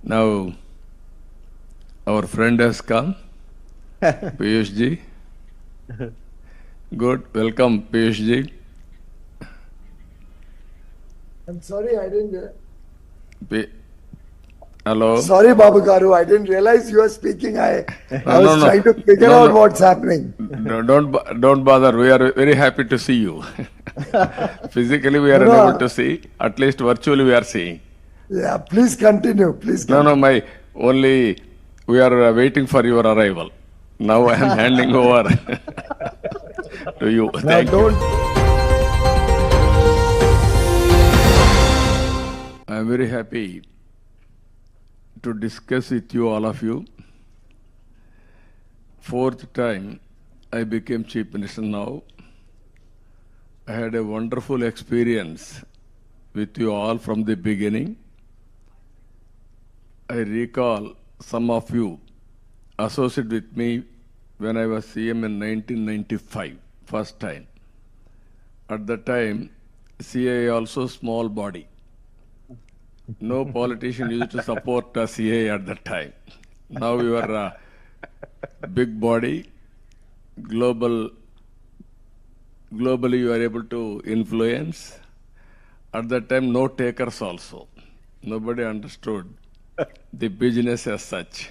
Now, our friend has come, Piyush ji. Good, welcome, Piyush ji. I'm sorry, I didn't. Pi- Hello. Sorry, Babu Garu, I didn't realize you were speaking. I No, was trying to figure out what's happening. Don't bother. We are very happy to see you. Physically, we are No, unable to see. At least virtually, we are seeing. Yeah, please continue. Please No, continue. my only we are waiting for your arrival. Now I am handing over to you. Now Thank you. don't. I am very happy to discuss with you, all of you. Fourth time I became Chief Minister now. I had a wonderful experience with you all from the beginning. I recall some of you associated with me when I was CM in 1995, first time. At the time, CII also small body. No politician used to support CII at that time. Now you are a big body, globally you are able to influence. At that time, no takers also. Nobody understood the business as such.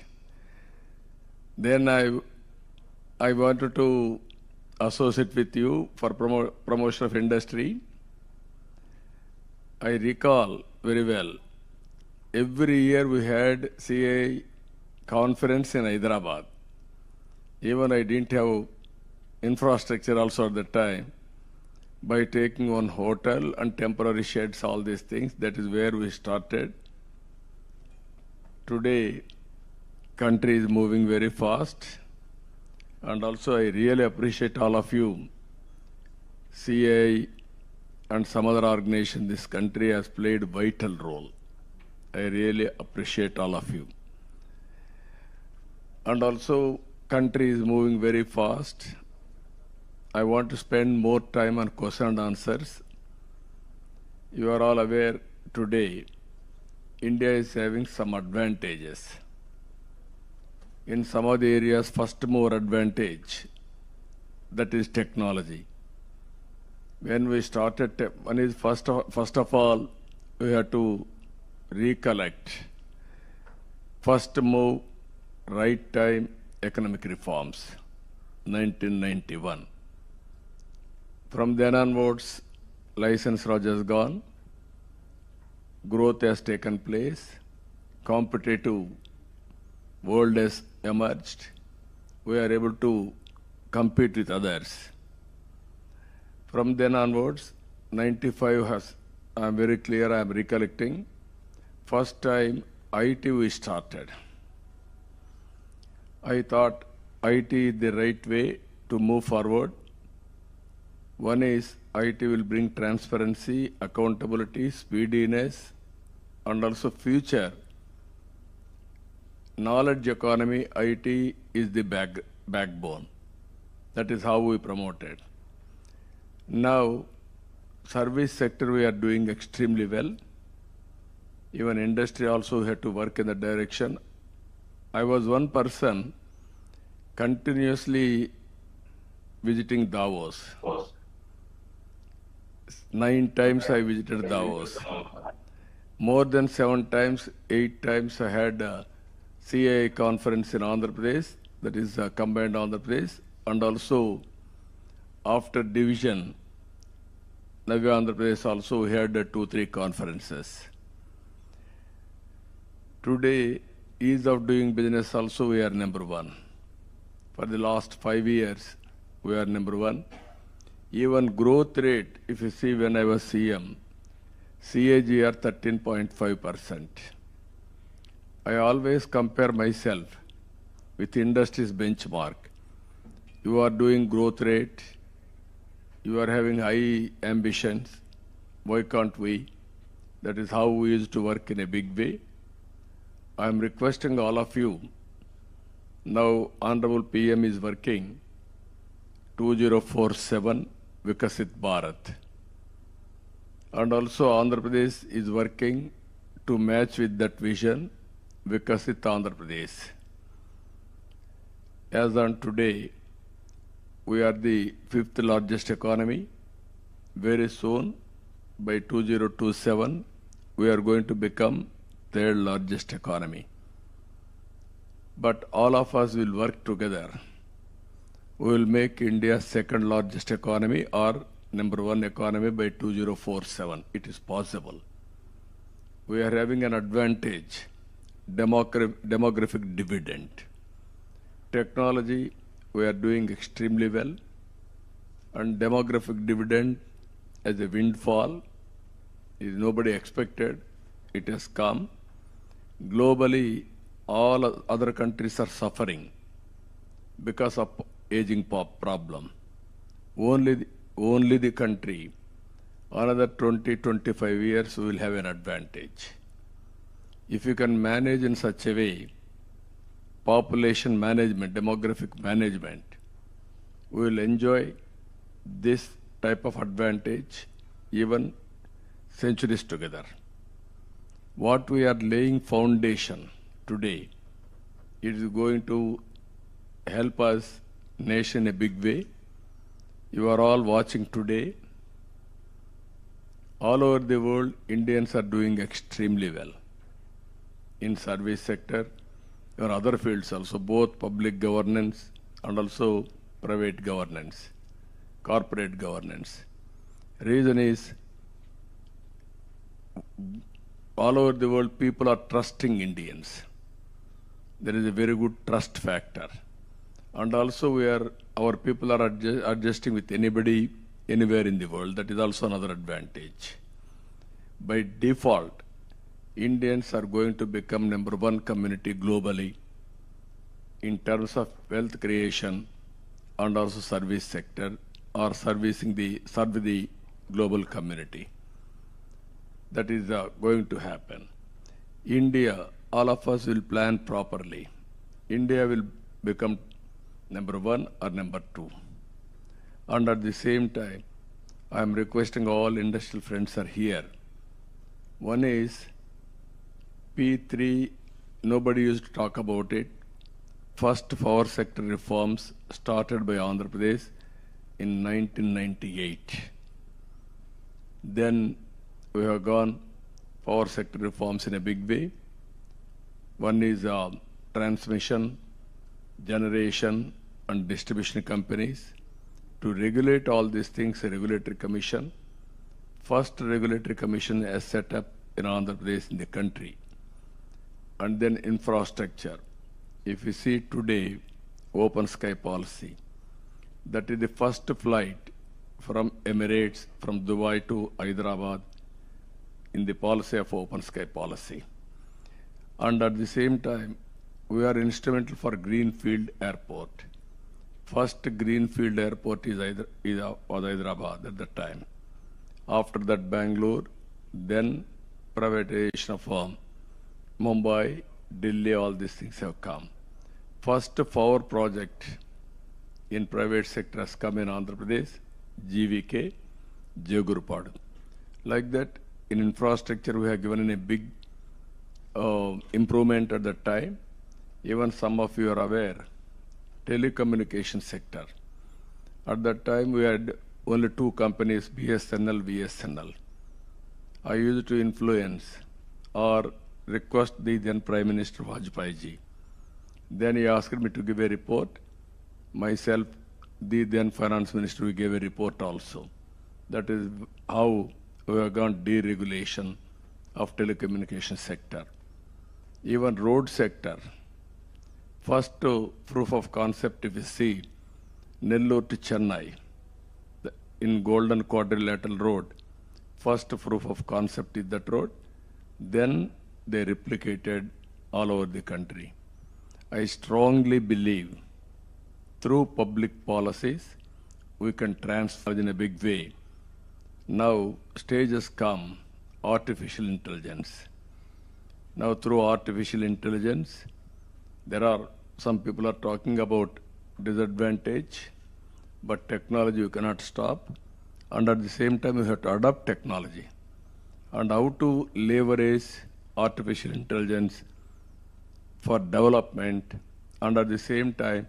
Then I wanted to associate with you for promotion of industry. I recall very well, every year we had CA conference in Hyderabad. Even I didn't have infrastructure also at that time. By taking one hotel and temporary sheds, all these things, that is where we started. Today, country is moving very fast. And also I really appreciate all of you. CII and some other organization, this country has played vital role. I really appreciate all of you. And also, country is moving very fast. I want to spend more time on question and answers. You are all aware today, India is having some advantages. In some of the areas, first mover advantage, that is technology. When we started, one is first of all, we have to recollect. First move, right time, economic reforms, 1991. From then onwards, license Raj has gone, growth has taken place, competitive world has emerged, we are able to compete with others. From then onwards, 95 has, I am very clear, I am recollecting, first time IT we started. I thought IT is the right way to move forward. One is IT will bring transparency, accountability, speediness, and also future. Knowledge economy, IT is the backbone. That is how we promote it. Now, service sector we are doing extremely well. Even industry also had to work in that direction. I was one person continuously visiting Davos. 9 times I visited Davos. More than 7 times, 8 times I had a CII conference in Andhra Pradesh, that is combined Andhra Pradesh, and also after division, Navya Andhra Pradesh also had 2-3 conferences. Today, ease of doing business also we are number 1. For the last 5 years, we are number 1. Even growth rate, if you see when I was CM, CAGR 13.5%. I always compare myself with industry's benchmark. You are doing growth rate, you are having high ambitions, why can't we? That is how we used to work in a big way. I am requesting all of you, now Honorable PM is working 2047 Vikasit Bharat. And also Andhra Pradesh is working to match with that vision, Vikasit Andhra Pradesh. As on today, we are the fifth largest economy. Very soon, by 2027, we are going to become third largest economy. But all of us will work together. We will make India second largest economy or number one economy by 2047. It is possible. We are having an advantage, demographic dividend. Technology, we are doing extremely well. And demographic dividend as a windfall is nobody expected. It has come. Globally, all other countries are suffering because of aging problem. Only the country, another 20-25 years, we will have an advantage. If you can manage in such a way, population management, demographic management, we will enjoy this type of advantage even centuries together. What we are laying foundation today, it is going to help us nation in a big way. You are all watching today. All over the world, Indians are doing extremely well in service sector or other fields also, both public governance and also private governance, corporate governance. Reason is, all over the world, people are trusting Indians. There is a very good trust factor. And also our people are adjusting with anybody, anywhere in the world. That is also another advantage. By default, Indians are going to become number one community globally in terms of wealth creation and also service sector or serve the global community. That is going to happen. India, all of us will plan properly. India will become number one or number two. And at the same time, I am requesting all industrial friends are here. One is P3, nobody used to talk about it. First power sector reforms started by Andhra Pradesh in 1998. Then we have gone power sector reforms in a big way. One is transmission, generation and distribution companies. To regulate all these things, a regulatory commission. First regulatory commission is set up in Andhra Pradesh in the country. And then infrastructure. If you see today, open sky policy, that is the first flight from Emirates, from Dubai to Hyderabad in the policy of open sky policy. And at the same time, we are instrumental for Greenfield Airport. First Greenfield Airport was Hyderabad at that time. After that, Bangalore, then privatization of Mumbai, Delhi, all these things have come. First power project in private sector has come in Andhra Pradesh, GVK, Jagurupadu. Like that, in infrastructure, we have given a big improvement at that time. Even some of you are aware, telecommunication sector. At that time, we had only two companies, BSNL, VSNL. I used to influence or request the then Prime Minister Vajpayee ji. Then he asked me to give a report. Myself, the then Finance Minister, we gave a report also. That is how we have gone deregulation of telecommunication sector. Even road sector. First proof of concept, if you see, Nellore to Chennai, in Golden Quadrilateral Road, first proof of concept is that road. Then they replicated all over the country. I strongly believe through public policies, we can transfer in a big way. Now, stage has come, artificial intelligence. Now, through artificial intelligence, there are some people are talking about disadvantage, but technology you cannot stop. And at the same time, you have to adopt technology. And how to leverage artificial intelligence for development, and at the same time,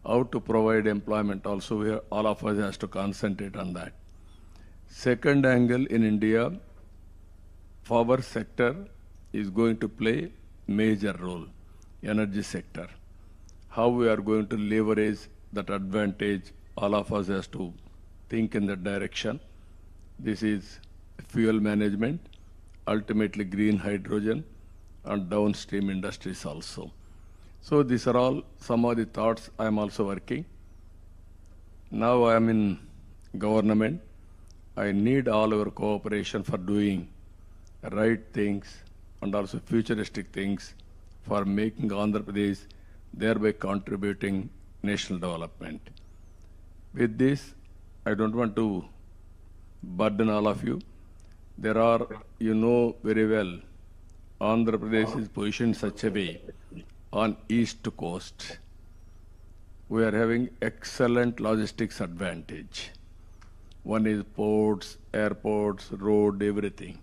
how to provide employment also. All of us has to concentrate on that. Second angle in India, power sector is going to play major role, energy sector. How we are going to leverage that advantage, all of us has to think in that direction. This is fuel management, ultimately green hydrogen, and downstream industries also. So these are all some of the thoughts I am also working. Now I am in government. I need all our cooperation for doing right things and also futuristic things for making Andhra Pradesh, thereby contributing national development. With this, I don't want to burden all of you. There are, you know very well, Andhra Pradesh is positioned such a way on east coast. We are having excellent logistics advantage. One is ports, airports, road, everything.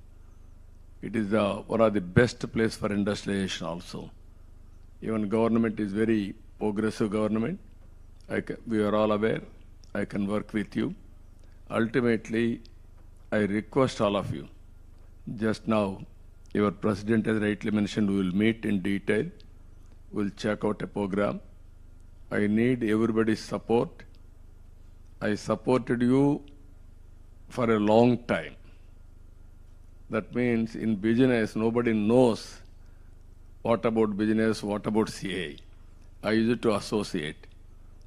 It is one of the best place for industrialization also. Even government is very progressive government. We are all aware. I can work with you. Ultimately, I request all of you. Just now, your president has rightly mentioned we will meet in detail. We'll check out a program. I need everybody's support. I supported you for a long time. That means in business, nobody knows what about business, what about CII. I used to associate.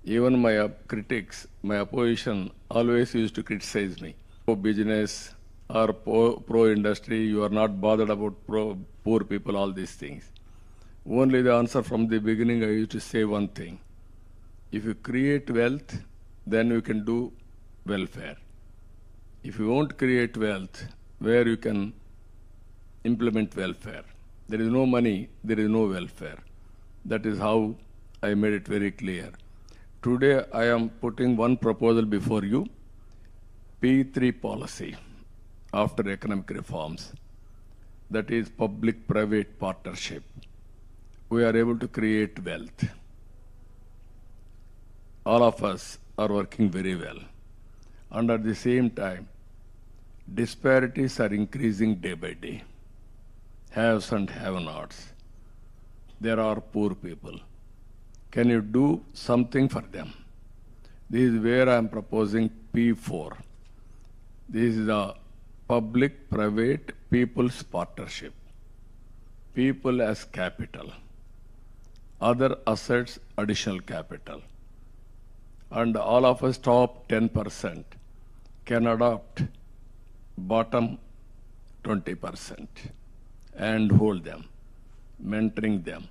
Even my critics, my opposition always used to criticize me. Pro business or pro industry, you are not bothered about poor people, all these things. Only the answer from the beginning, I used to say one thing. If you create wealth, then you can do welfare. If you won't create wealth, where you can implement welfare? There is no money, there is no welfare. That is how I made it very clear. Today, I am putting one proposal before you, P3 policy after economic reforms. That is public-private partnership. We are able to create wealth. All of us are working very well. And at the same time, disparities are increasing day by day. Haves and have-nots. There are poor people. Can you do something for them? This is where I am proposing P4. This is a public-private people's partnership. People as capital. Other assets, additional capital. And all of us top 10% can adopt bottom 20% and hold them, mentoring them,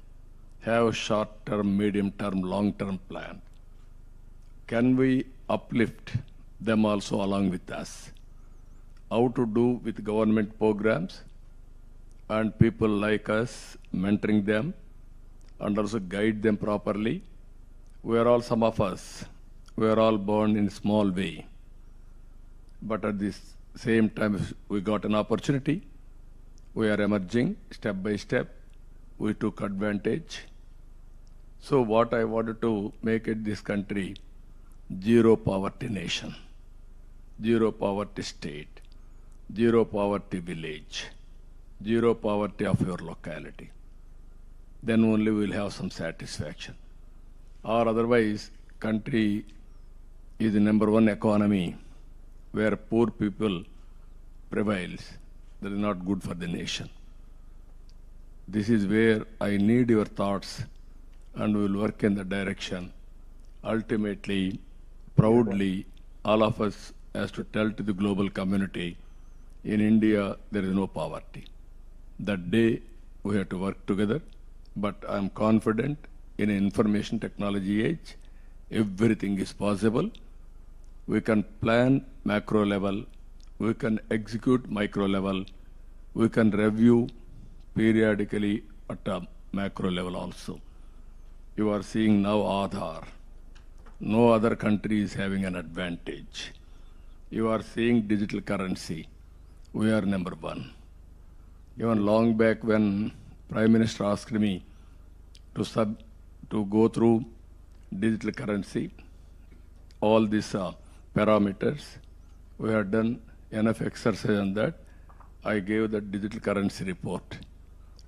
have short-term, medium-term, long-term plan. Can we uplift them also along with us? How to do with government programs and people like us, mentoring them and also guide them properly. We are all, some of us, we are all born in a small way. But at this same time, we got an opportunity. We are emerging step by step. We took advantage. So what I wanted to make it this country, zero poverty nation, zero poverty state, zero poverty village, zero poverty of your locality. Then only we will have some satisfaction. Or otherwise, country is the #1 economy where poor people prevails. That is not good for the nation. This is where I need your thoughts and we will work in the direction. Ultimately, proudly, all of us has to tell to the global community, in India, there is no poverty. That day, we have to work together, but I am confident in an information technology age, everything is possible. We can plan macro level, we can execute micro level, we can review periodically at a macro level also. You are seeing now Aadhaar. No other country is having an advantage. You are seeing digital currency. We are #1. Even long back when Prime Minister asked me, to go through digital currency, all these parameters. We have done enough exercise on that. I gave the digital currency report.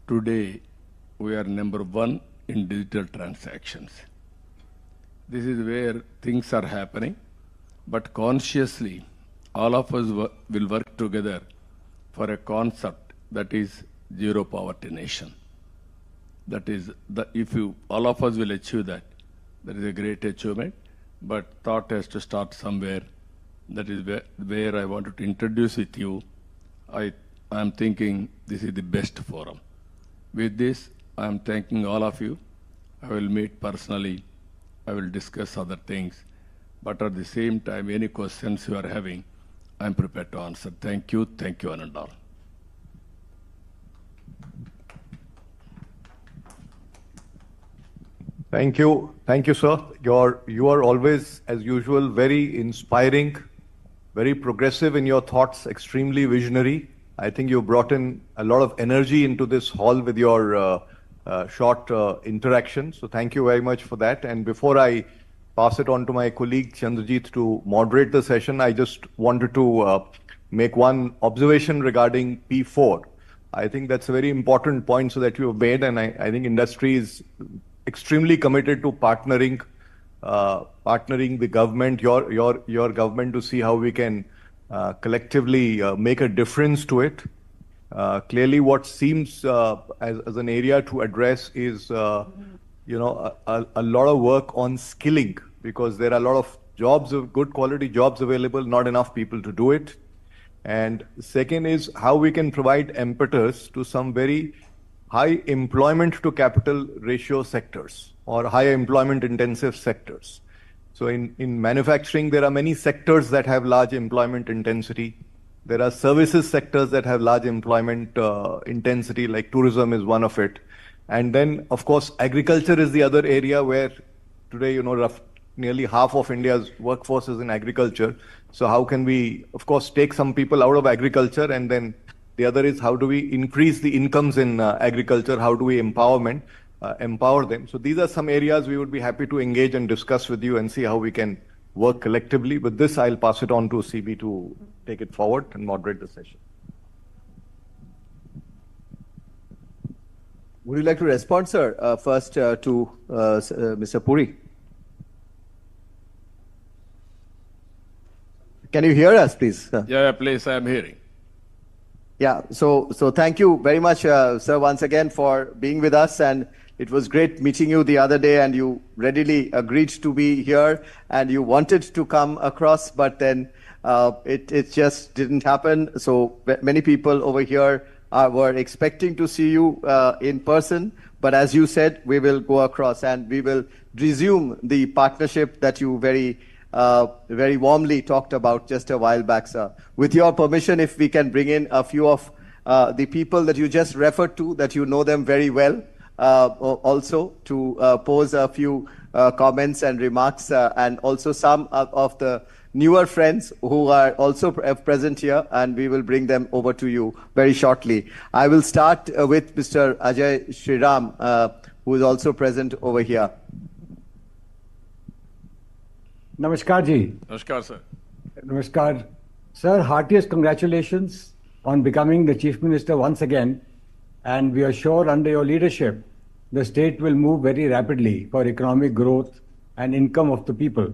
Today, we are #1 in digital transactions. This is where things are happening, but consciously, all of us will work together for a concept that is zero poverty nation. That is, if all of us will achieve that, that is a great achievement, but thought has to start somewhere. That is where I wanted to introduce with you. I am thinking this is the best forum. With this, I am thanking all of you. I will meet personally. I will discuss other things. But at the same time, any questions you are having, I am prepared to answer. Thank you, one and all. Thank you, sir. You are always, as usual, very inspiring, very progressive in your thoughts, extremely visionary. I think you brought in a lot of energy into this hall with your short interaction. So thank you very much for that. And before I pass it on to my colleague Chandrajit to moderate the session, I just wanted to make one observation regarding P4. I think that's a very important point so that you have made, and I think industry is extremely committed to partnering the government, your government, to see how we can collectively make a difference to it. Clearly, what seems as an area to address is a lot of work on skilling, because there are a lot of jobs, good quality jobs available, not enough people to do it. And second is how we can provide impetus to some very high employment to capital ratio sectors or high employment intensive sectors. So in manufacturing, there are many sectors that have large employment intensity. There are services sectors that have large employment intensity, like tourism is one of it. And then, of course, agriculture is the other area where today, nearly half of India's workforce is in agriculture. So how can we, of course, take some people out of agriculture, and then the other is how do we increase the incomes in agriculture? How do we empower them? So these are some areas we would be happy to engage and discuss with you and see how we can work collectively. With this, I'll pass it on to CB to take it forward and moderate the session. Would you like to respond, sir, first to Mr. Puri? Can you hear us, please? Yeah, please, I am hearing. Yeah, so thank you very much, sir, once again for being with us. And it was great meeting you the other day, and you readily agreed to be here, and you wanted to come across, but then it just didn't happen. So many people over here were expecting to see you in person, but as you said, we will go across and we will resume the partnership that you very warmly talked about just a while back, sir. With your permission, if we can bring in a few of the people that you just referred to, that you know them very well, also to pose a few comments and remarks, and also some of the newer friends who are also present here, and we will bring them over to you very shortly. I will start with Mr. Ajay Shriram, who is also present over here. Namaskar ji. Namaskar, sir. Namaskar. Sir, heartiest congratulations on becoming the Chief Minister once again. And we are sure under your leadership, the state will move very rapidly for economic growth and income of the people.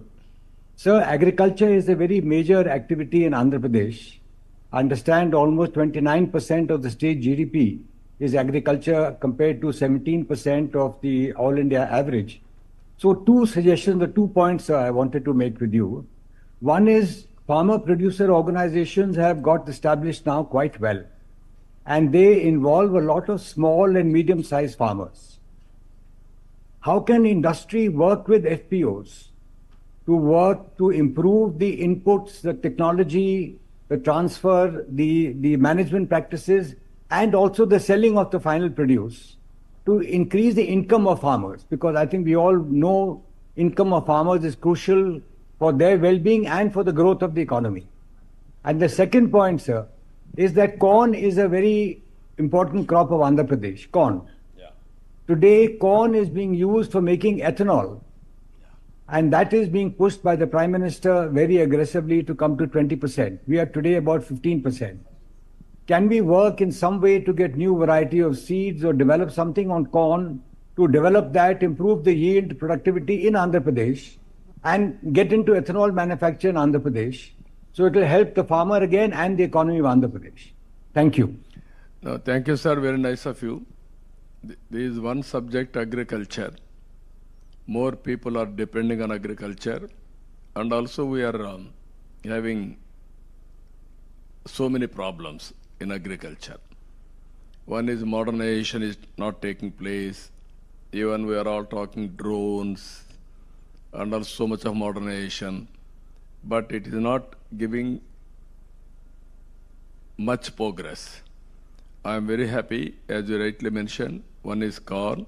Sir, agriculture is a very major activity in Andhra Pradesh. I understand almost 29% of the state GDP is agriculture compared to 17% of the all India average. So two suggestions, the 2 points I wanted to make with you. One is farmer producer organizations have got established now quite well, and they involve a lot of small and medium sized farmers. How can industry work with FPOs to improve the inputs, the technology, the transfer, the management practices, and also the selling of the final produce, to increase the income of farmers? Because I think we all know income of farmers is crucial for their well-being and for the growth of the economy. And the second point, sir, is that corn is a very important crop of Andhra Pradesh, corn. Yeah. Today, corn is being used for making ethanol. And that is being pushed by the Prime Minister very aggressively to come to 20%. We are today about 15%. Can we work in some way to get new variety of seeds or develop something on corn to develop that, improve the yield, productivity in Andhra Pradesh and get into ethanol manufacture in Andhra Pradesh? So it will help the farmer again and the economy of Andhra Pradesh. Thank you. No, thank you, sir. Very nice of you. There is one subject, agriculture. More people are depending on agriculture, and also we are having so many problems in agriculture. One is modernization is not taking place. Even we are all talking drones and also so much of modernization, but it is not giving much progress. I am very happy, as you rightly mentioned, one is corn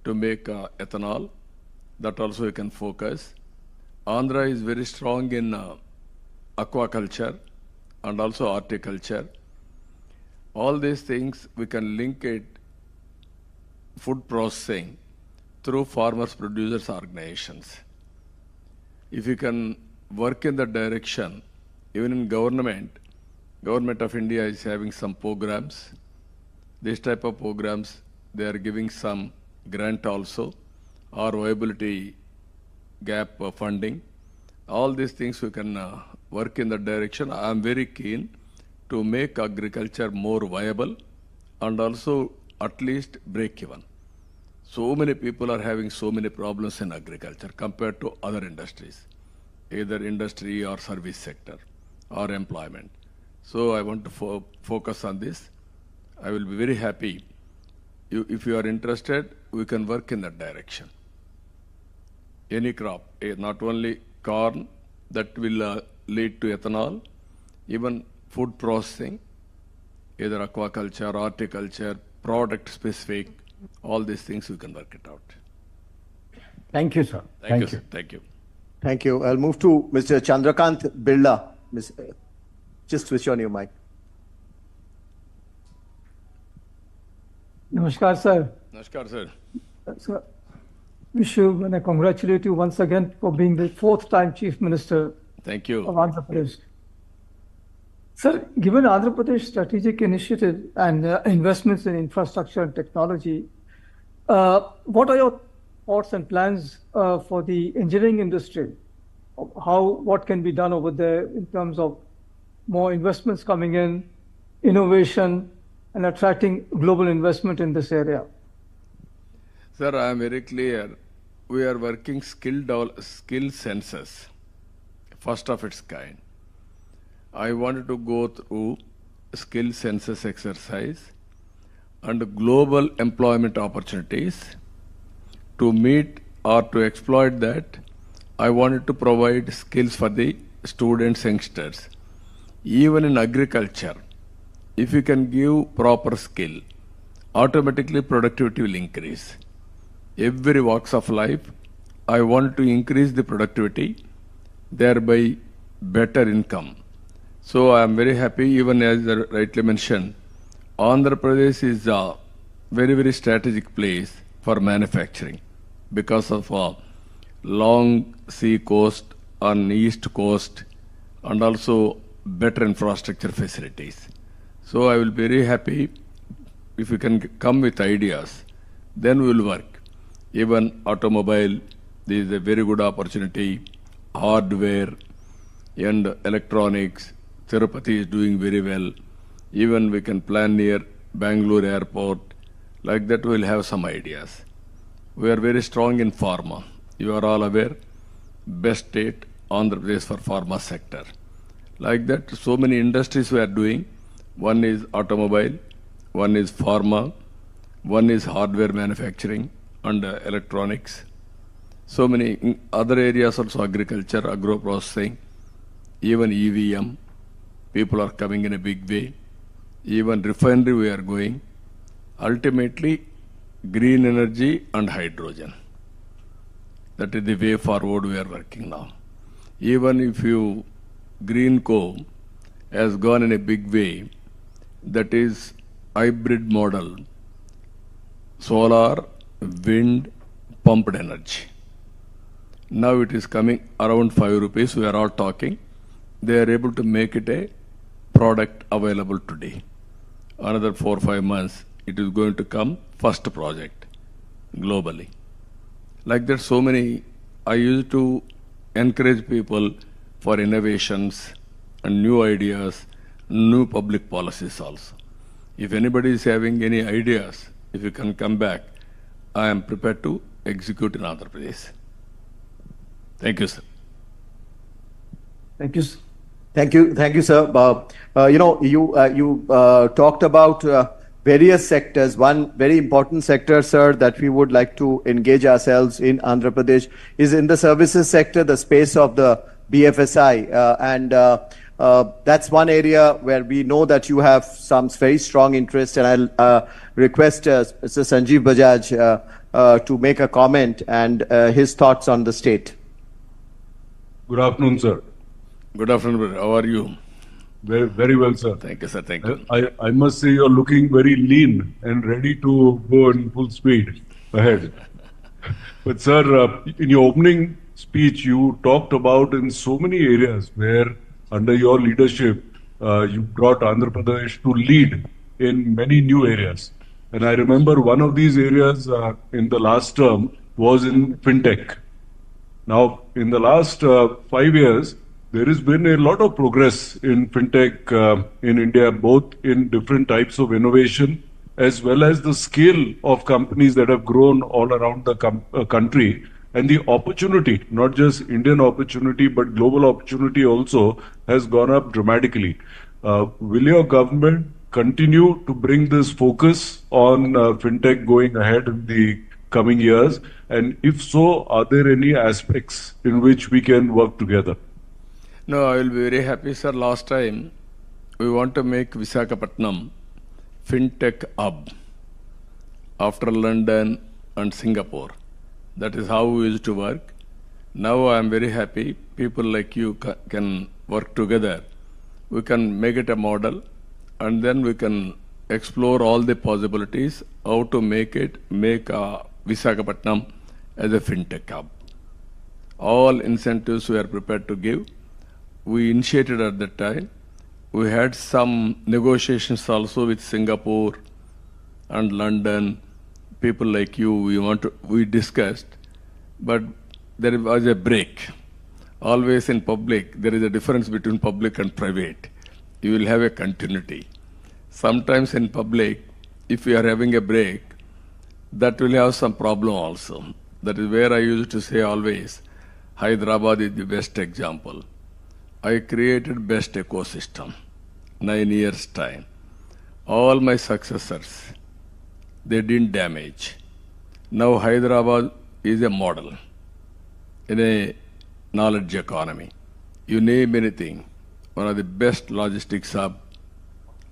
to make ethanol. That also you can focus. Andhra is very strong in aquaculture and also horticulture. All these things we can link it food processing through farmers producers organizations. If you can work in that direction, even in government of India is having some programs. This type of programs, they are giving some grant also, or viability gap funding. All these things we can work in that direction. I am very keen to make agriculture more viable and also at least break even. So many people are having so many problems in agriculture compared to other industries, either industry or service sector or employment. So I want to focus on this. I will be very happy. If you are interested, we can work in that direction. Any crop, not only corn, that will lead to ethanol, even food processing, either aquaculture, horticulture, product specific, all these things we can work it out. Thank you, sir. Thank you, sir. Thank you. Thank you. I'll move to Mr. Chandrakant Birla. Just switch on your mic. Namaskar, sir. Namaskar, sir. Sir, wish you and I congratulate you once again for being the fourth time Chief Minister Thank you. of Andhra Pradesh. Sir, given Andhra Pradesh strategic initiative and investments in infrastructure and technology, what are your thoughts and plans for the engineering industry? What can be done over there in terms of more investments coming in, innovation, and attracting global investment in this area? Sir, I am very clear. We are working skill census, first of its kind. I wanted to go through skill census exercise and global employment opportunities. To meet or to exploit that, I wanted to provide skills for the students, youngsters. Even in agriculture, if you can give proper skill, automatically productivity will increase. Every walks of life, I want to increase the productivity, thereby better income. So I am very happy, even as I rightly mentioned, Andhra Pradesh is a very, very strategic place for manufacturing because of a long sea coast on east coast and also better infrastructure facilities. So I will be very happy if you can come with ideas, then we will work. Even automobile, this is a very good opportunity, hardware and electronics, Tirupati is doing very well. Even we can plan near Bangalore airport, like that we will have some ideas. We are very strong in pharma. You are all aware, best state, Andhra Pradesh for pharma sector. Like that, so many industries we are doing. One is automobile, one is pharma, one is hardware manufacturing and electronics. So many other areas also, agriculture, agro-processing, even EVM. People are coming in a big way. Even refinery we are going. Ultimately, green energy and hydrogen. That is the way forward we are working now. Even if you green coal has gone in a big way, that is hybrid model. solar, wind, pumped energy. Now it is coming around 5 rupees. We are all talking. They are able to make it a product available today. Another 4 or 5 months, it is going to come first project globally. Like that, so many, I used to encourage people for innovations and new ideas, new public policies also. If anybody is having any ideas, if you can come back, I am prepared to execute in Andhra Pradesh. Thank you, sir. Thank you. Sir. Thank you, sir. You talked about various sectors. One very important sector, sir, that we would like to engage ourselves in Andhra Pradesh is in the services sector, the space of the BFSI, and that's one area where we know that you have some very strong interest. And I'll request Mr. Sanjeev Bajaj to make a comment and his thoughts on the state. Good afternoon, sir. Good afternoon, brother. How are you? Very, very well, sir. Thank you, sir. Thank you. I must say you're looking very lean and ready to go in full speed ahead. But, sir, in your opening speech, you talked about in so many areas where, under your leadership, you brought Andhra Pradesh to lead in many new areas. And I remember one of these areas in the last term was in fintech. Now, in the last 5 years, there has been a lot of progress in fintech in India, both in different types of innovation, as well as the scale of companies that have grown all around the country. And the opportunity, not just Indian opportunity, but global opportunity also has gone up dramatically. Will your government continue to bring this focus on fintech going ahead in the coming years? And if so, are there any aspects in which we can work together? No, I will be very happy, sir. Last time, we want to make Visakhapatnam fintech hub after London and Singapore. That is how we used to work. Now I am very happy. People like you can work together. We can make it a model, and then we can explore all the possibilities, how to make Visakhapatnam as a fintech hub. All incentives we are prepared to give. We initiated at that time. We had some negotiations also with Singapore and London. People like you, we discussed, but there was a break. Always in public, there is a difference between public and private. You will have a continuity. Sometimes in public, if you are having a break, that will have some problem also. That is where I used to say always, Hyderabad is the best example. I created best ecosystem, 9 years time. All my successors, they didn't damage. Now Hyderabad is a model in a knowledge economy. You name anything, one of the best logistics hub,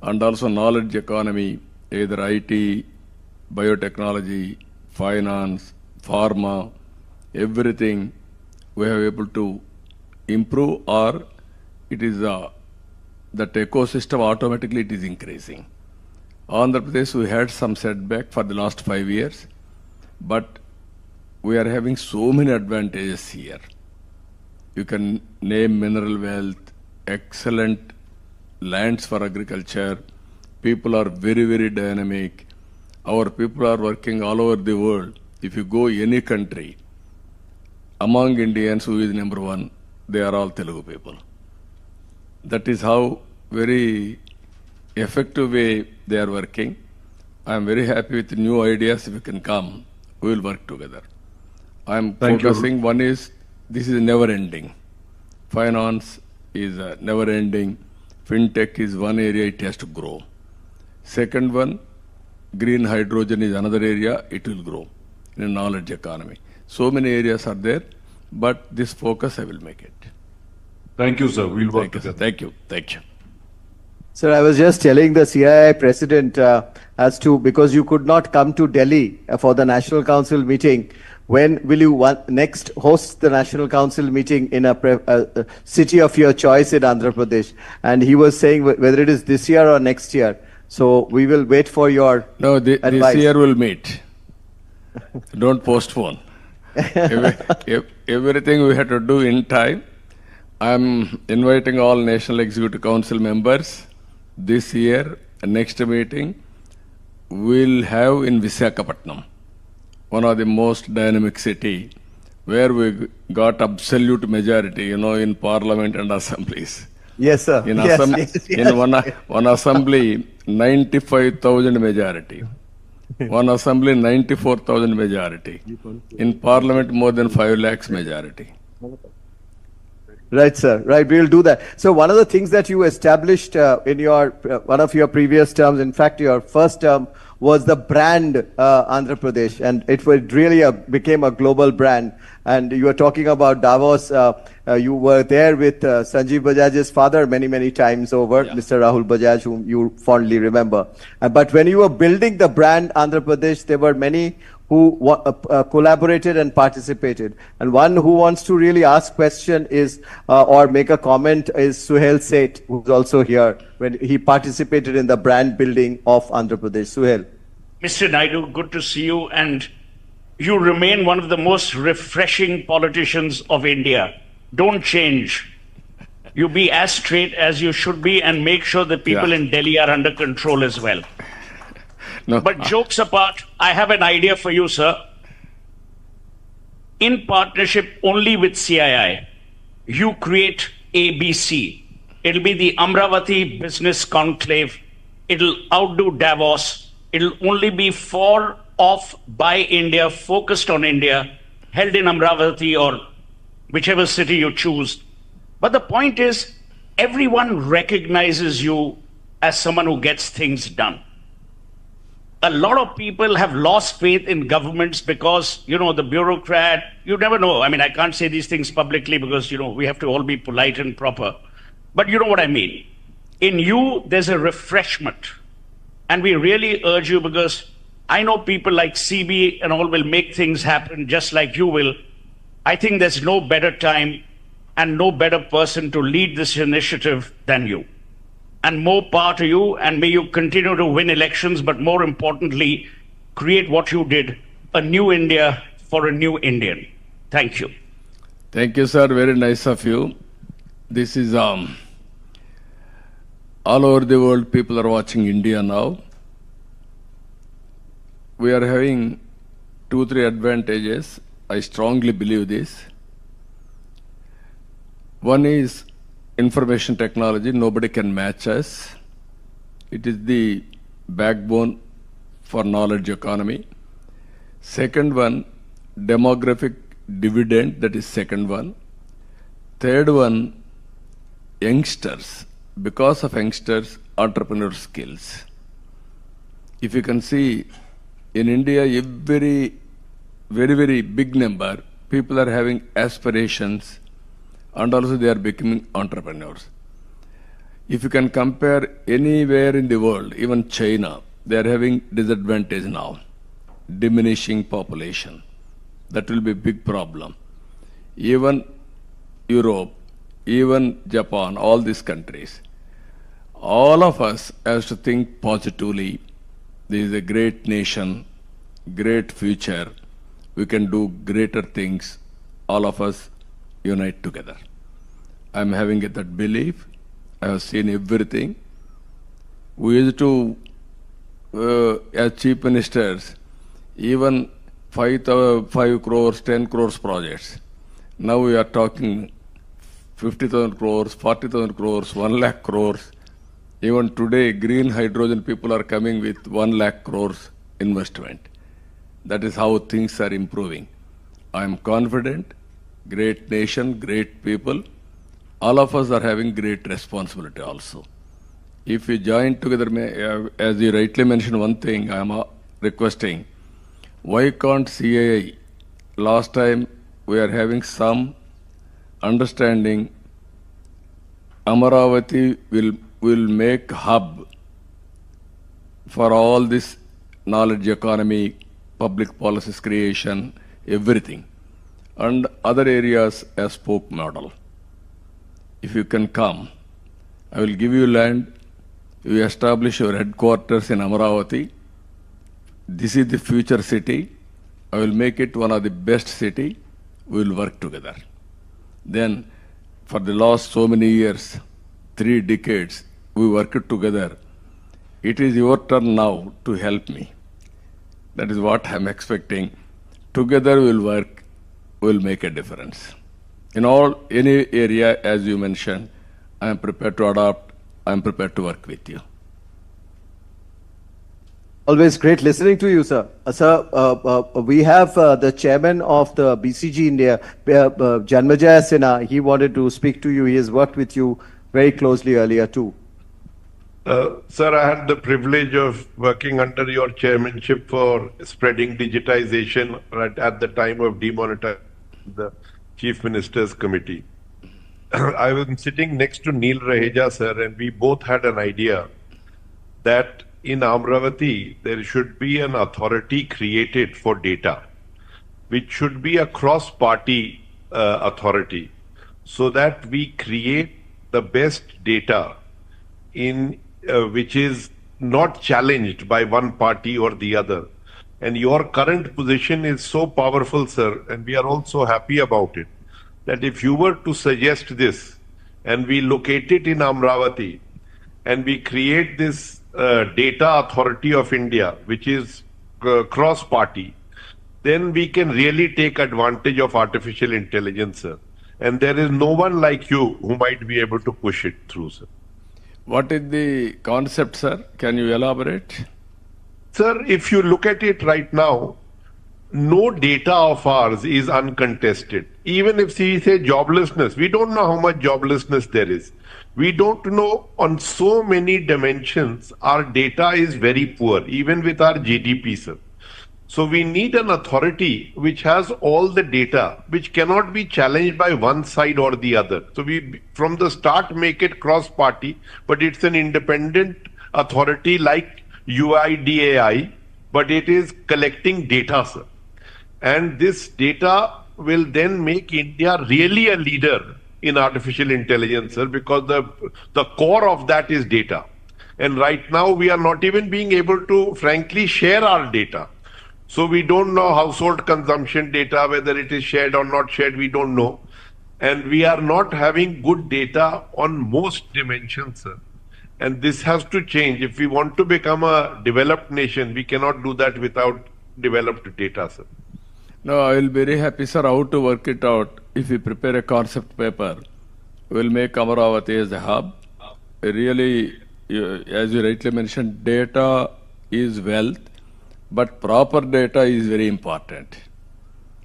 and also knowledge economy, either IT, biotechnology, finance, pharma, everything we have able to improve, or it is that ecosystem automatically it is increasing. Andhra Pradesh, we had some setback for the last 5 years, but we are having so many advantages here. You can name mineral wealth, excellent lands for agriculture. People are very, very dynamic. Our people are working all over the world. If you go any country, among Indians, who is number one? They are all Telugu people. That is how very effective way they are working. I am very happy with new ideas. If you can come, we will work together. I am focusing. One is, this is never ending. Finance is never ending. Fintech is one area, it has to grow. Second one, green hydrogen is another area, it will grow in a knowledge economy. So many areas are there, but this focus I will make it. Thank you, sir. We'll work together. Thank you. Thank you. Sir, I was just telling the CII president as to, because you could not come to Delhi for the National Council meeting, when will you next host the National Council meeting in a city of your choice in Andhra Pradesh? And he was saying whether it is this year or next year. So we will wait for your advice. This year we'll meet. Don't postpone. Everything we have to do in time. I'm inviting all National Executive Council members this year, next meeting, we'll have in Visakhapatnam, one of the most dynamic city, where we got absolute majority, in parliament and assemblies. Yes, sir. In, Yes, assem- yes, in one assembly, 95,000 majority. One assembly, 94,000 majority. In parliament, more than 5 lakhs majority. Right, sir. Right, we'll do that. So one of the things that you established in your one of your previous terms, in fact, your first term, was the brand Andhra Pradesh, and it really became a global brand. And you were talking about Davos. You were there with Sanjeev Bajaj's father many times over, Yeah. Mr. Rahul Bajaj, whom you fondly remember. But when you were building the brand Andhra Pradesh, there were many who collaborated and participated. And one who wants to really ask question is, or make a comment is Suhail Seth, who's also here, when he participated in the brand building of Andhra Pradesh. Suhail. Mr. Naidu, good to see you, and you remain one of the most refreshing politicians of India. Don't change. You be as straight as you should be, and make sure that people Yeah. in Delhi are under control as well. No, But jokes apart, I have an idea for you, sir. In partnership only with CII, you create ABC. It'll be the Amravati Business Conclave. It'll outdo Davos. It'll only be for, of, by India, focused on India, held in Amravati or whichever city you choose. But the point is, everyone recognizes you as someone who gets things done. A lot of people have lost faith in governments because, the bureaucrat, you never know. I mean, I can't say these things publicly because, we have to all be polite and proper. But you know what I mean. In you, there's a refreshment. And we really urge you, because I know people like CB and all will make things happen just like you will. I think there's no better time and no better person to lead this initiative than you. And more power to you, and may you continue to win elections, but more importantly, create what you did, a new India for a new Indian. Thank you. thank you, sir. Very nice of you. This is all over the world. People are watching India now. We are having 2-3 advantages. I strongly believe this. One is information technology. Nobody can match us. It is the backbone for knowledge economy. Second one, demographic dividend. That is second one. Third one, youngsters. Because of youngsters, entrepreneur skills. If you can see, in India, very, very big number, people are having aspirations, and also they are becoming entrepreneurs. If you can compare anywhere in the world, even China, they are having disadvantage now, diminishing population. That will be a big problem. Even Europe, even Japan, all these countries, all of us have to think positively. This is a great nation, great future. We can do greater things. All of us unite together. I'm having that belief. I have seen everything. We used to, as chief ministers, even 5 crores, 10 crores projects. Now we are talking 50,000 crores, 40,000 crores, 1 lakh crores. Even today, green hydrogen people are coming with 1 lakh crores investment. That is how things are improving. I am confident, great nation, great people. All of us are having great responsibility also. If we join together, as you rightly mentioned one thing, I am requesting, why can't CII, last time we are having some understanding, Amaravati will make hub for all this knowledge economy, public policies creation, everything, and other areas as spoke model. If you can come, I will give you land, you establish your headquarters in Amaravati. This is the future city. I will make it one of the best city. We will work together. Then, for the last so many years, 3 decades, we worked together. It is your turn now to help me. That is what I'm expecting. Together we'll work, we'll make a difference. In any area, as you mentioned, I am prepared to adopt, I am prepared to work with you. Always great listening to you, sir. We have the chairman of the BCG India, Janmajaya Sinha. He wanted to speak to you. He has worked with you very closely earlier too. Sir, I had the privilege of working under your chairmanship for spreading digitization at the time of demonetization of the Chief Minister's Committee. I was sitting next to Neil Raheja, sir, and we both had an idea that in Amravati, there should be an authority created for data, which should be a cross-party authority, so that we create the best data in which is not challenged by one party or the other. And your current position is so powerful, sir, and we are also happy about it, that if you were to suggest this and we locate it in Amravati and we create this data authority of India, which is cross-party, then we can really take advantage of artificial intelligence, sir. And there is no one like you who might be able to push it through, sir. What is the concept, sir? Can you elaborate? Sir, if you look at it right now, no data of ours is uncontested. Even if we say joblessness, we don't know how much joblessness there is. We don't know on so many dimensions, our data is very poor, even with our GDP, sir. So we need an authority which has all the data, which cannot be challenged by one side or the other. So we, from the start, make it cross-party, but it's an independent authority like UIDAI, but it is collecting data, sir. And this data will then make India really a leader in artificial intelligence, sir, because the core of that is data. And right now we are not even being able to frankly share our data. So we don't know household consumption data, whether it is shared or not shared, we don't know. And we are not having good data on most dimensions, sir. And this has to change. If we want to become a developed nation, we cannot do that without developed data, sir. No, I will be very happy, sir, how to work it out. If we prepare a concept paper, we will make Amaravati as a hub. Really, as you rightly mentioned, data is wealth, but proper data is very important.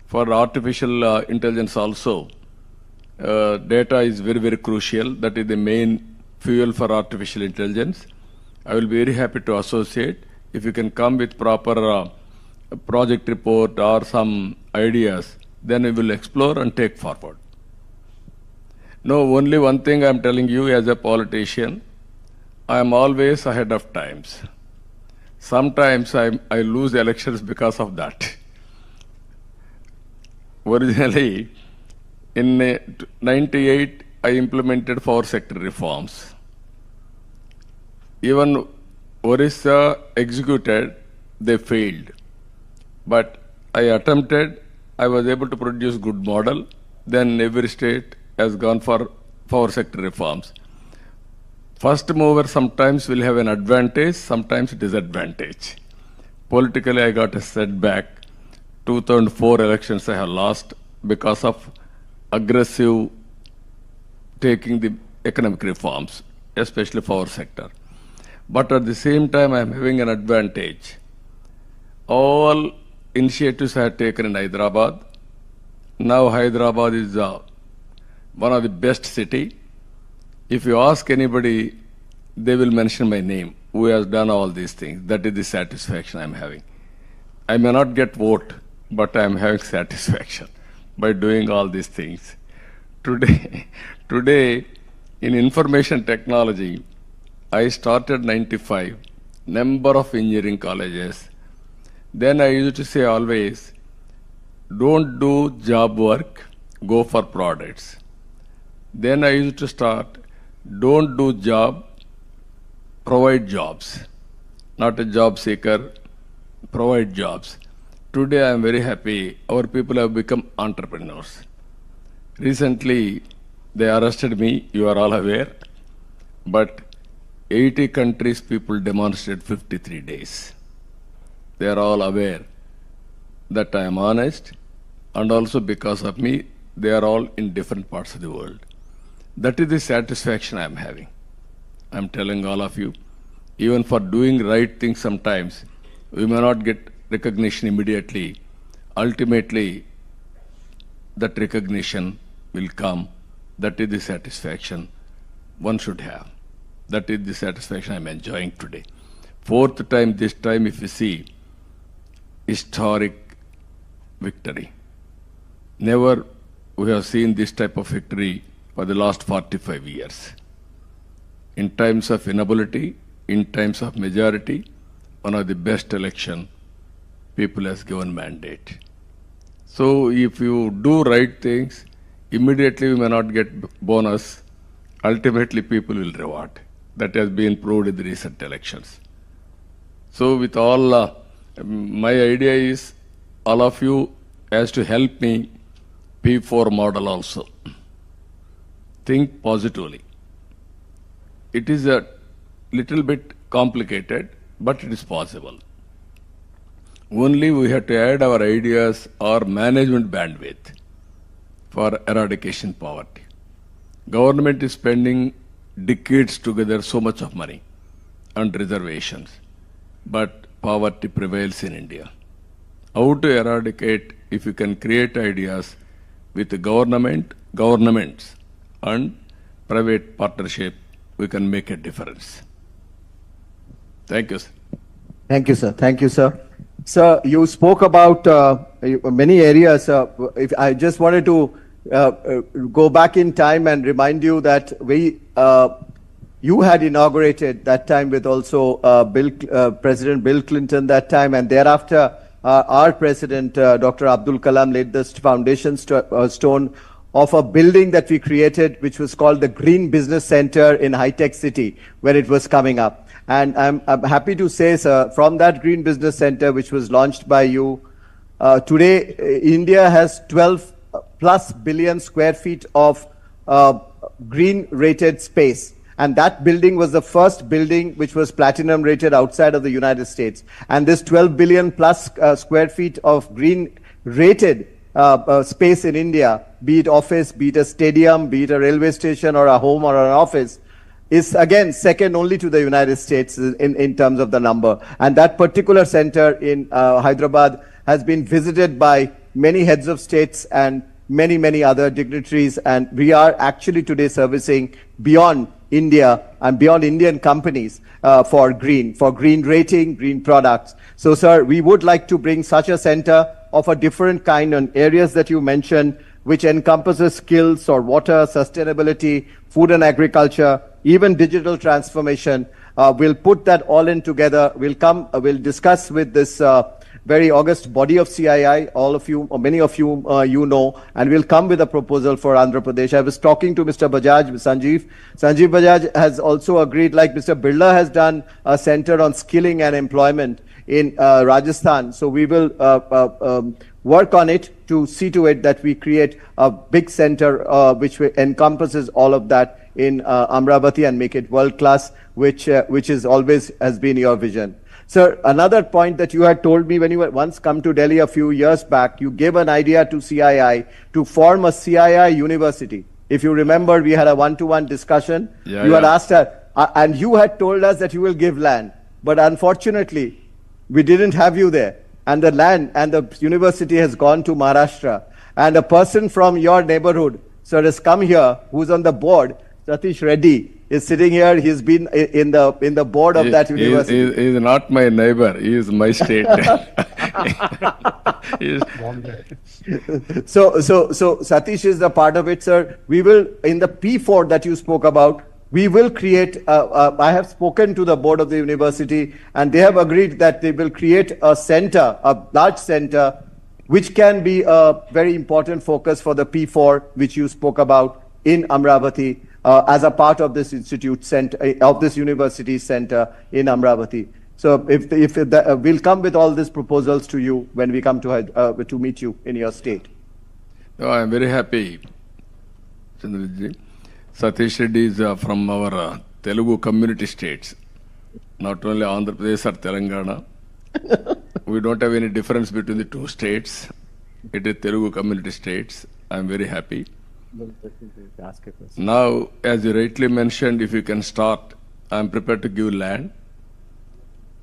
For artificial intelligence also, data is very, very crucial. That is the main fuel for artificial intelligence. I will be very happy to associate. If you can come with proper project report or some ideas, then we will explore and take forward. No, only one thing I am telling you as a politician, I am always ahead of times. Sometimes I lose elections because of that. Originally, in 98, I implemented 4 sector reforms. Even Orissa executed, they failed. But I attempted, I was able to produce good model. Then every state has gone for 4 sector reforms. First mover sometimes will have an advantage, sometimes disadvantage. Politically, I got a setback. 2004 elections I have lost because of aggressive taking the economic reforms, especially for our sector. But at the same time, I am having an advantage. All initiatives I have taken in Hyderabad. Now Hyderabad is one of the best city. If you ask anybody, they will mention my name, who has done all these things. That is the satisfaction I am having. I may not get vote, but I am having satisfaction by doing all these things. Today, in information technology, I started 95, number of engineering colleges. Then I used to say always, don't do job work, go for products. Then I used to start, don't do job, provide jobs. Not a job seeker, provide jobs. today I am very happy. Our people have become entrepreneurs. Recently, they arrested me, you are all aware, but 80 countries people demonstrated 53 days. They are all aware that I am honest, and also because of me, they are all in different parts of the world. That is the satisfaction I am having. I am telling all of you, even for doing right things sometimes, we may not get recognition immediately. Ultimately, that recognition will come. That is the satisfaction one should have. That is the satisfaction I am enjoying today. Fourth time, this time, if you see, historic victory. Never we have seen this type of victory for the last 45 years. In times of inability, in times of majority, one of the best election, people has given mandate. So if you do right things, immediately we may not get bonus. Ultimately, people will reward. That has been proved in the recent elections. So with all, my idea is all of you has to help me P4 model also. Think positively. It is a little bit complicated, but it is possible. Only we have to add our ideas or management bandwidth for eradication poverty. Government is spending decades together so much of money and reservations, but poverty prevails in India. How to eradicate if you can create ideas with the governments and private partnership, we can make a difference. Thank you, sir. Thank you, sir. Thank you, sir. Sir, you spoke about many areas. If I just wanted to go back in time and remind you that you had inaugurated that time with also President Bill Clinton that time, and thereafter our President Dr. Abdul Kalam laid the foundation stone of a building that we created, which was called the Green Business Center in High Tech City, when it was coming up. And I'm happy to say, sir, from that Green Business Center, which was launched by you, today India has 12 plus billion square feet of green rated space. And that building was the first building which was platinum rated outside of the United States. And this 12 billion plus square feet of green rated space in India, be it office, be it a stadium, be it a railway station or a home or an office, is again second only to the United States in terms of the number. And that particular center in Hyderabad has been visited by many heads of states and many other dignitaries, and we are actually today servicing beyond India and beyond Indian companies for green rating, green products. So sir, we would like to bring such a center of a different kind on areas that you mentioned, which encompasses skills or water, sustainability, food and agriculture, even digital transformation. We'll put that all in together. We'll discuss with this very august body of CII, all of you, or many of you, you know, and we'll come with a proposal for Andhra Pradesh. I was talking to Mr. Bajaj, Sanjeev Bajaj has also agreed, like Mr. Birla has done a center on skilling and employment in Rajasthan. So we will work on it to see to it that we create a big center which encompasses all of that in Amravati and make it world class, which is always has been your vision. Sir, another point that you had told me when you had once come to Delhi a few years back, you gave an idea to CII to form a CII university. If you remember, we had a one-to-one discussion. You had asked her, and you had told us that you will give land. But unfortunately, we didn't have you there. And the land and the university has gone to Maharashtra. And a person from your neighborhood, sir, has come here, who's on the board, Satish Reddy, is sitting here. He's been in the board of that university. He is not my neighbor. He is my state. So Satish is a part of it, sir. We will, in the P4 that you spoke about, we will create, I have spoken to the board of the university, and they have agreed that they will create a center, a large center, which can be a very important focus for the P4, which you spoke about in Amravati, as a part of this institute center, of this university center in Amravati. So we'll come with all these proposals to you when we come to meet you in your state. No, I am very happy, Chandraji. Satish Reddy is from our Telugu community states, not only Andhra Pradesh or Telangana. We don't have any difference between the two states. It is Telugu community states. I am very happy. Now, as you rightly mentioned, if you can start, I am prepared to give land.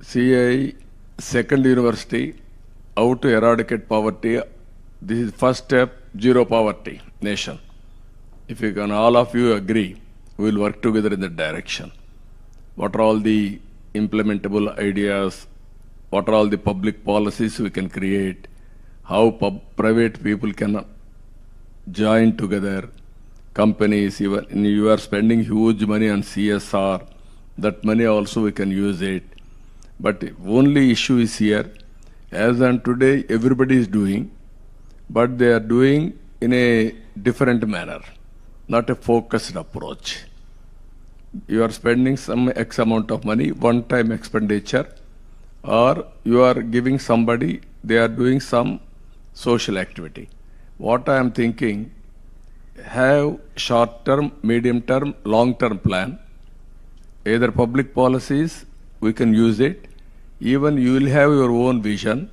CII, second university, how to eradicate poverty. This is first step, zero poverty nation. If you can, all of you agree, we will work together in that direction. What are all the implementable ideas? What are all the public policies we can create? How private people can join together? Companies, even you are spending huge money on CSR. That money also we can use it. But the only issue is here, as on today, everybody is doing, but they are doing in a different manner, not a focused approach. You are spending some X amount of money, one-time expenditure, or you are giving somebody, they are doing some social activity. What I am thinking, have short-term, medium-term, long-term plan, either public policies, we can use it. Even you will have your own vision.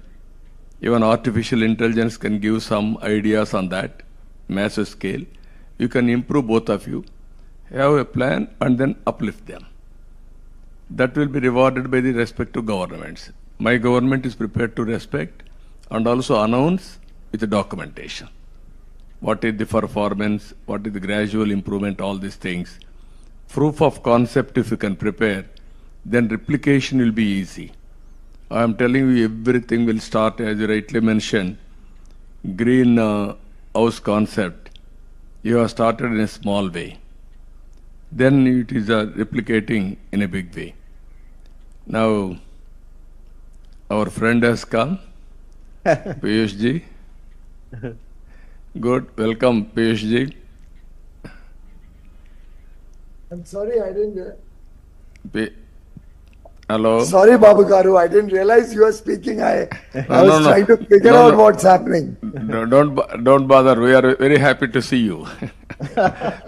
Even artificial intelligence can give some ideas on that, massive scale. You can improve both of you. Have a plan and then uplift them. That will be rewarded by the respective governments. My government is prepared to respect and also announce with the documentation. What is the performance, what is the gradual improvement, all these things. Proof of concept if you can prepare, then replication will be easy. I am telling you, everything will start, as you rightly mentioned, green house concept. You have started in a small way. Then it is replicating in a big way. Now, our friend has come, Piyush ji. Good, welcome Piyush ji. I'm sorry, I didn't. Hello. Sorry, Babu Garu, I didn't realize you were speaking. I was trying to figure out what's happening. Don't bother. We are very happy to see you.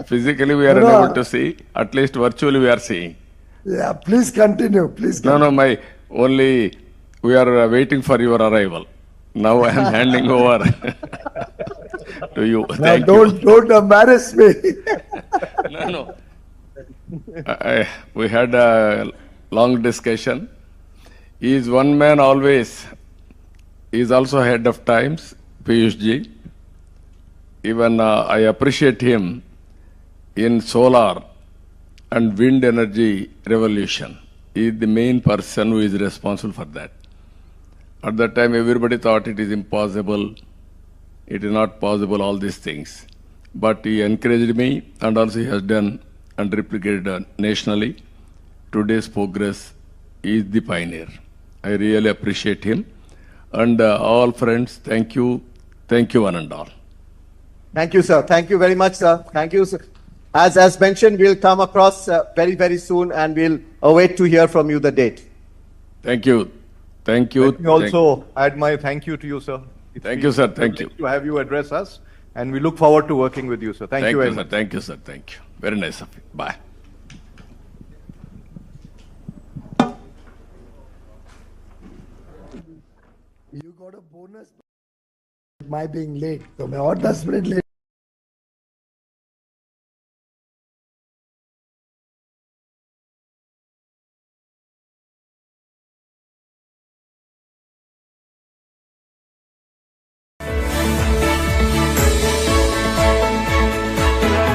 Physically, we are unable to see. At least virtually, we are seeing. Yeah, please continue. Please continue. No. We are waiting for your arrival. Now I am handing over to you. Thank you. Don't embarrass me. No. We had a long discussion. He is one man always. He is also ahead of times, Piyush ji. Even I appreciate him in solar and wind energy revolution. He is the main person who is responsible for that. At that time, everybody thought it is impossible. It is not possible, all these things. But he encouraged me, and also he has done and replicated nationally. Today's progress is the pioneer. I really appreciate him. And all friends, thank you. Thank you one and all. Thank you, sir. Thank you very much, sir. Thank you, sir. As mentioned, we'll come across very, very soon, and we'll await to hear from you the date. Thank you. Thank you. Let me also add my thank you to you, sir. Thank you, sir. Thank you. To have you address us, and we look forward to working with you, sir. Thank you very much. Thank you, sir. Thank you. Very nice of you. Bye. You got a bonus. My being late. So मैं और 10 minute late